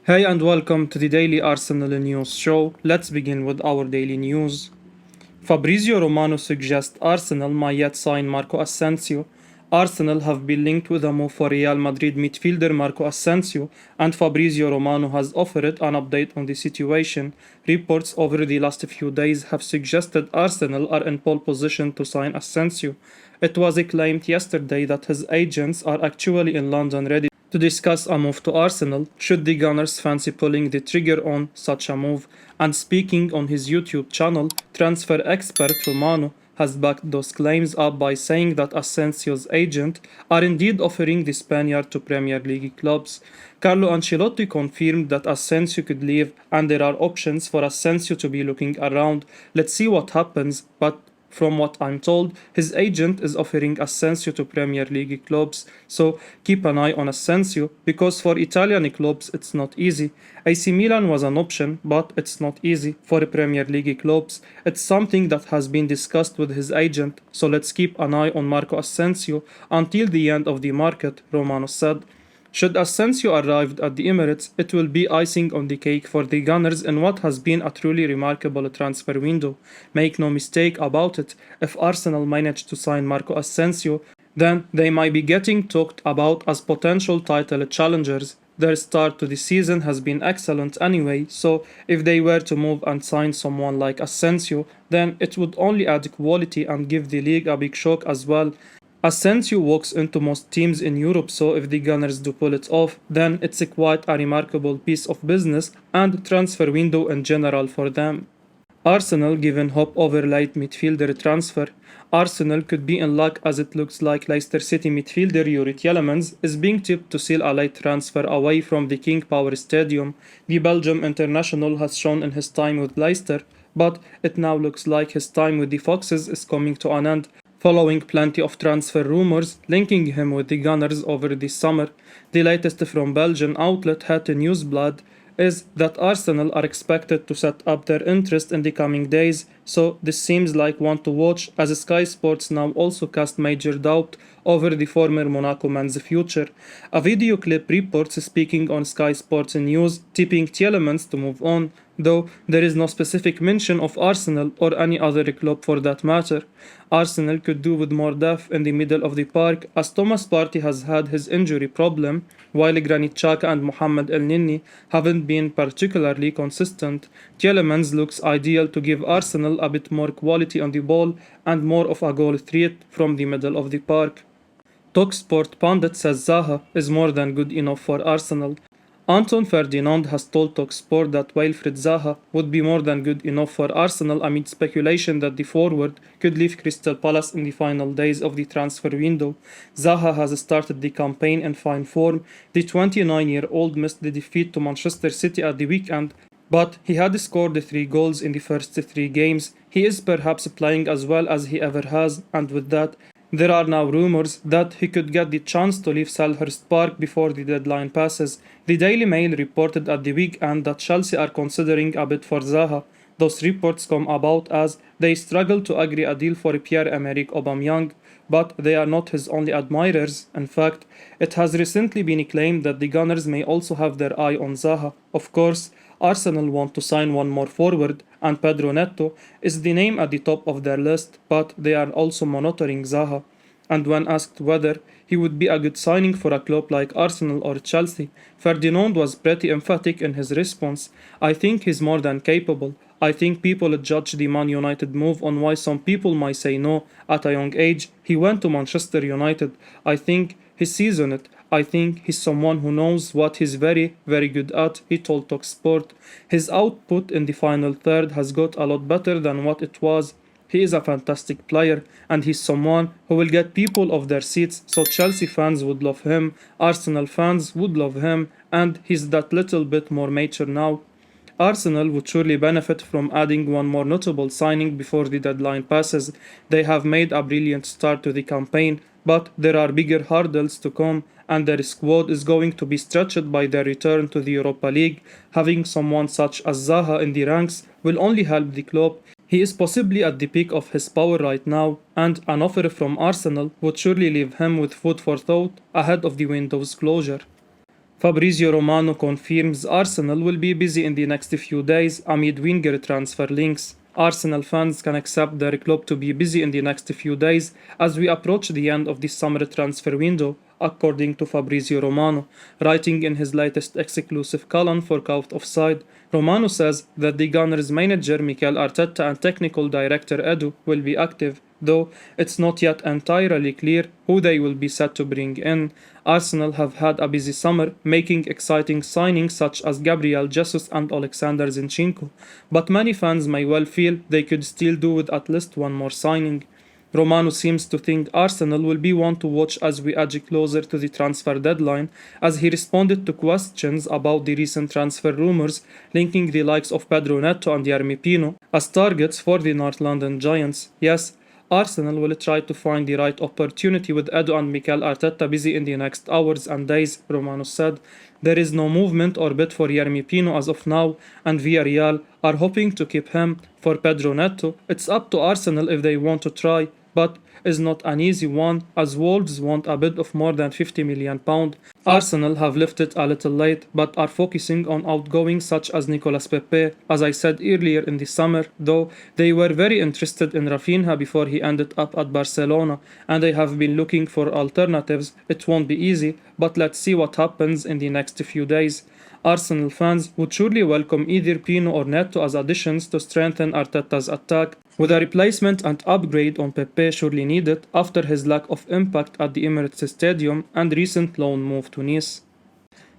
Hey and welcome to the Daily Arsenal News Show. Let's begin with our daily news. Fabrizio Romano suggests Arsenal might yet sign Marco Asensio. Arsenal have been linked with a move for Real Madrid midfielder Marco Asensio, and Fabrizio Romano has offered an update on the situation. Reports over the last few days have suggested Arsenal are in pole position to sign Asensio. It was claimed yesterday that his agents are actually in London ready to discuss a move to Arsenal should the Gunners fancy pulling the trigger on such a move. And speaking on his YouTube channel, transfer expert Romano has backed those claims up by saying that Asensio's agent are indeed offering the Spaniard to Premier League clubs. Carlo Ancelotti confirmed that Asensio could leave and there are options for Asensio to be looking around. Let's see what happens, but from what I'm told, his agent is offering Asensio to Premier League clubs, so keep an eye on Asensio because for Italian clubs it's not easy. AC Milan was an option, but it's not easy for Premier League clubs. It's something that has been discussed with his agent, so let's keep an eye on Marco Asensio until the end of the market, Romano said. Should Asensio arrive at the Emirates, it will be icing on the cake for the Gunners in what has been a truly remarkable transfer window. Make no mistake about it, if Arsenal manage to sign Marco Asensio, then they might be getting talked about as potential title challengers. Their start to the season has been excellent anyway, so if they were to move and sign someone like Asensio, then it would only add quality and give the league a big shock as well. Asensio walks into most teams in Europe, so if the Gunners do pull it off, then it's quite a remarkable piece of business and transfer window in general for them. Arsenal given hope over late midfielder transfer. Arsenal could be in luck as it looks like Leicester City midfielder Yuri Tielemans is being tipped to seal a late transfer away from the King Power Stadium. The Belgium international has shown in his time with Leicester, but it now looks like his time with the Foxes is coming to an end. Following plenty of transfer rumors linking him with the Gunners over the summer, the latest from Belgian outlet Het Nieuwsblad is that Arsenal are expected to set up their interest in the coming days, so this seems like one to watch as Sky Sports now also cast major doubt over the former Monaco man's future. A video clip reports speaking on Sky Sports News tipping Tielemans to move on, though there is no specific mention of Arsenal or any other club for that matter. Arsenal could do with more depth in the middle of the park as Thomas Partey has had his injury problem, while Granit Xhaka and Mohamed El Nini haven't been particularly consistent. Tielemans looks ideal to give Arsenal a bit more quality on the ball and more of a goal threat from the middle of the park. TalkSport Pundit says Zaha is more than good enough for Arsenal. Anton Ferdinand has told TalkSport that Wilfried Zaha would be more than good enough for Arsenal amid speculation that the forward could leave Crystal Palace in the final days of the transfer window. Zaha has started the campaign in fine form. The 29-year-old missed the defeat to Manchester City at the weekend, but he had scored 3 goals in the first 3 games. He is perhaps playing as well as he ever has, and with that, there are now rumors that he could get the chance to leave Selhurst Park before the deadline passes. The Daily Mail reported at the weekend that Chelsea are considering a bid for Zaha. Those reports come about as they struggle to agree a deal for Pierre-Emerick Aubameyang, but they are not his only admirers. In fact, it has recently been claimed that the Gunners may also have their eye on Zaha. Of course, Arsenal want to sign one more forward, and Pedro Neto is the name at the top of their list, but they are also monitoring Zaha. And when asked whether he would be a good signing for a club like Arsenal or Chelsea, Ferdinand was pretty emphatic in his response. I think he's more than capable. I think people judge the Man United move on why some people might say no. At a young age, he went to Manchester United. I think he seasoned it. I think he's someone who knows what he's very, very good at, he told TalkSport. His output in the final third has got a lot better than what it was. He is a fantastic player, and he's someone who will get people off their seats, so Chelsea fans would love him, Arsenal fans would love him, and he's that little bit more mature now. Arsenal would surely benefit from adding one more notable signing before the deadline passes. They have made a brilliant start to the campaign, but there are bigger hurdles to come, and their squad is going to be stretched by their return to the Europa League. Having someone such as Zaha in the ranks will only help the club. He is possibly at the peak of his power right now, and an offer from Arsenal would surely leave him with food for thought ahead of the window's closure. Fabrizio Romano confirms Arsenal will be busy in the next few days amid winger transfer links. Arsenal fans can accept their club to be busy in the next few days as we approach the end of the summer transfer window, according to Fabrizio Romano. Writing in his latest exclusive column for Count Offside, Romano says that the Gunners manager Mikel Arteta and technical director Edu will be active, though it's not yet entirely clear who they will be set to bring in. Arsenal have had a busy summer, making exciting signings such as Gabriel Jesus and Alexander Zinchenko, but many fans may well feel they could still do with at least one more signing. Romano seems to think Arsenal will be one to watch as we edge closer to the transfer deadline, as he responded to questions about the recent transfer rumours linking the likes of Pedro Neto and Yermi Pino as targets for the North London Giants. Yes, Arsenal will try to find the right opportunity with Edu and Mikel Arteta busy in the next hours and days, Romano said. There is no movement or bid for Yermi Pino as of now, and Villarreal are hoping to keep him. For Pedro Neto, it's up to Arsenal if they want to try, but is not an easy one as Wolves want a bid of more than £50 million. Arsenal have left it a little late but are focusing on outgoings such as Nicolas Pepe. As I said earlier in the summer, though, they were very interested in Rafinha before he ended up at Barcelona, and they have been looking for alternatives. It won't be easy, but let's see what happens in the next few days. Arsenal fans would surely welcome either Pino or Neto as additions to strengthen Arteta's attack, with a replacement and upgrade on Pepe surely needed after his lack of impact at the Emirates Stadium and recent loan move to Nice.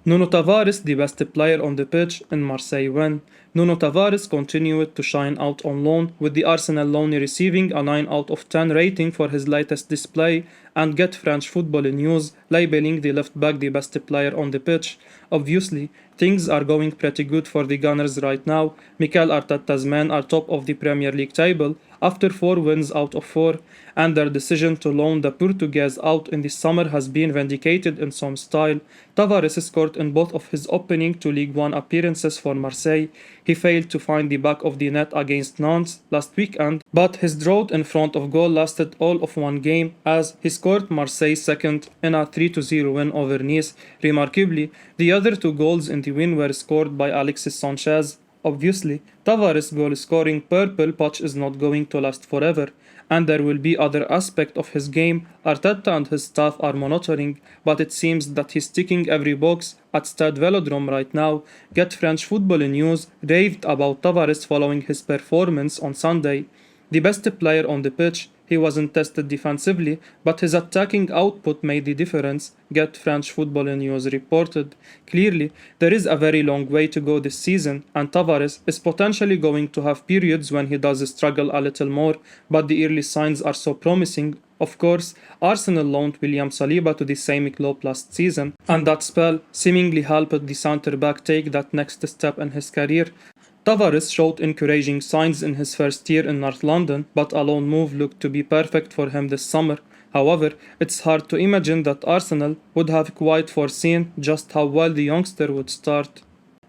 Nuno Tavares, the best player on the pitch in Marseille win. Nuno Tavares continued to shine out on loan, with the Arsenal loanee receiving a 9 out of 10 rating for his latest display, and Get French Football News labeling the left back the best player on the pitch. Obviously, things are going pretty good for the Gunners right now. Mikel Arteta's men are top of the Premier League table after 4 wins out of 4, and their decision to loan the Portuguese out in the summer has been vindicated in some style. Tavares scored in both of his opening 2 League One appearances for Marseille. He failed to find the back of the net against Nantes last weekend, but his drought in front of goal lasted all of one game as he scored Marseille second in a 3-0 win over Nice. Remarkably, the other 2 goals in the win were scored by Alexis Sanchez. Obviously, Tavares' goal-scoring purple patch is not going to last forever, and there will be other aspects of his game Arteta and his staff are monitoring, but it seems that he's ticking every box at Stade Velodrome right now. Get French Football News raved about Tavares following his performance on Sunday. The best player on the pitch, he wasn't tested defensively, but his attacking output made the difference, Get French Football News reported. Clearly, there is a very long way to go this season, and Tavares is potentially going to have periods when he does struggle a little more, but the early signs are so promising. Of course, Arsenal loaned William Saliba to the same club last season, and that spell seemingly helped the centre-back take that next step in his career. Tavares showed encouraging signs in his first year in North London, but a loan move looked to be perfect for him this summer. However, it's hard to imagine that Arsenal would have quite foreseen just how well the youngster would start.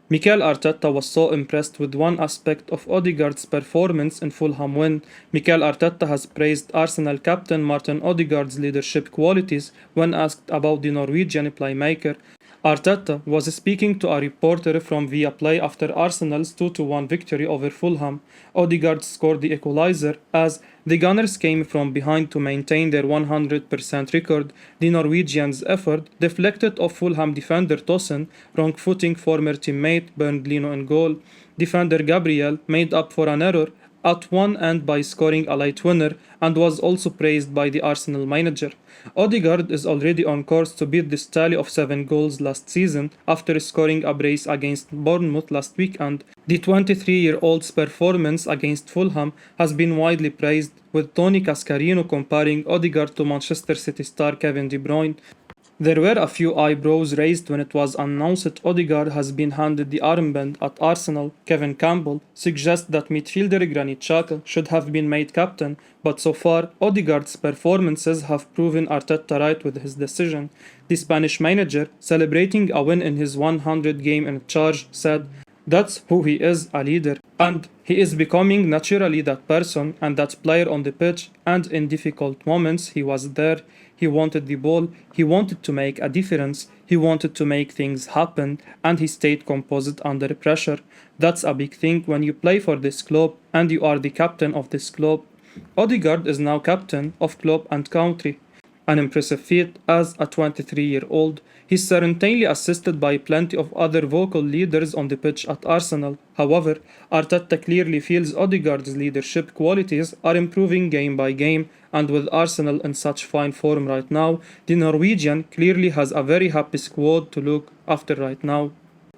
Mikel Arteta was so impressed with one aspect of Odegaard's performance in Fulham win. Mikel Arteta has praised Arsenal captain Martin Odegaard's leadership qualities when asked about the Norwegian playmaker. Arteta was speaking to a reporter from Viaplay after Arsenal's 2-1 victory over Fulham. Odegaard scored the equaliser as the Gunners came from behind to maintain their 100% record. The Norwegians' effort deflected off Fulham defender Tossen, wrong-footing former teammate Bernd Leno in goal. Defender Gabriel made up for an error at one end by scoring a late winner and was also praised by the Arsenal manager. Odegaard is already on course to beat the tally of 7 goals last season after scoring a brace against Bournemouth last weekend. The 23-year-old's performance against Fulham has been widely praised, with Tony Cascarino comparing Odegaard to Manchester City star Kevin De Bruyne. There were a few eyebrows raised when it was announced Odegaard has been handed the armband at Arsenal. Kevin Campbell suggests that midfielder Granit Xhaka should have been made captain, but so far Odegaard's performances have proven Arteta right with his decision. The Spanish manager, celebrating a win in his 100th game in charge, said, "That's who he is, a leader. And he is becoming naturally that person and that player on the pitch, and in difficult moments he was there. he wanted the ball, he wanted to make a difference, he wanted to make things happen, and he stayed composed under pressure. That's a big thing when you play for this club and you are the captain of this club. Odegaard is now captain of club and country. An impressive feat as a 23-year-old. He's certainly assisted by plenty of other vocal leaders on the pitch at Arsenal. However, Arteta clearly feels Odegaard's leadership qualities are improving game by game, and with Arsenal in such fine form right now, the Norwegian clearly has a very happy squad to look after right now.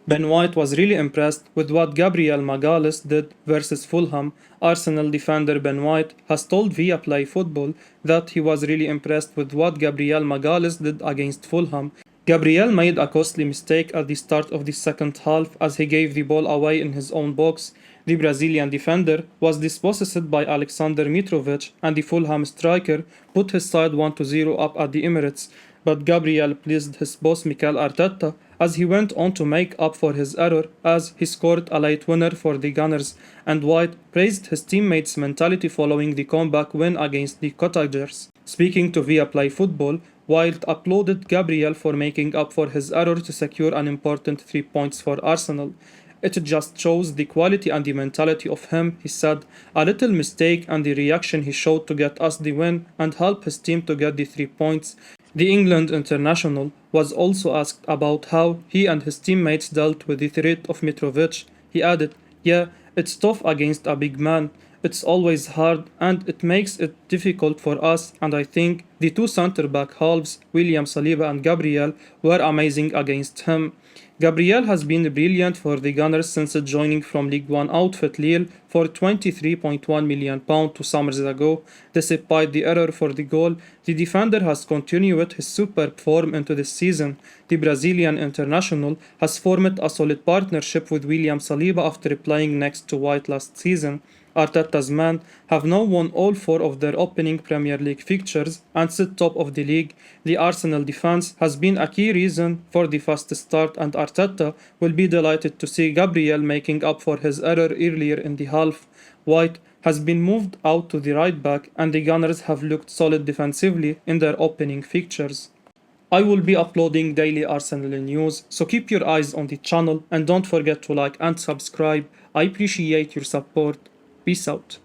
Ben White was really impressed with what Gabriel Magalhaes did versus Fulham. Arsenal defender Ben White has told Viaplay Football that he was really impressed with what Gabriel Magalhaes did against Fulham. Gabriel made a costly mistake at the start of the second half as he gave the ball away in his own box. The Brazilian defender was dispossessed by Alexander Mitrovic, and the Fulham striker put his side 1-0 up at the Emirates. But Gabriel pleased his boss Mikel Arteta as he went on to make up for his error as he scored a late winner for the Gunners, and White praised his teammates' mentality following the comeback win against the Cottagers. Speaking to Viaplay Football, White applauded Gabriel for making up for his error to secure an important 3 points for Arsenal. It just shows the quality and the mentality of him, he said. A little mistake and the reaction he showed to get us the win and help his team to get the 3 points. The England international was also asked about how he and his teammates dealt with the threat of Mitrovic. He added, "Yeah, it's tough against a big man. It's always hard and it makes it difficult for us, and I think the two centre-back halves, William Saliba and Gabriel, were amazing against him." Gabriel has been brilliant for the Gunners since joining from League One outfit Lille for £23.1 million 2 summers ago. Despite the error for the goal, the defender has continued his superb form into this season. The Brazilian international has formed a solid partnership with William Saliba after playing next to White last season. Arteta's men have now won all 4 of their opening Premier League fixtures and sit top of the league. The Arsenal defense has been a key reason for the fast start, and Arteta will be delighted to see Gabriel making up for his error earlier in the half. White has been moved out to the right back, and the Gunners have looked solid defensively in their opening fixtures. I will be uploading daily Arsenal news, so keep your eyes on the channel and don't forget to like and subscribe. I appreciate your support. Peace out.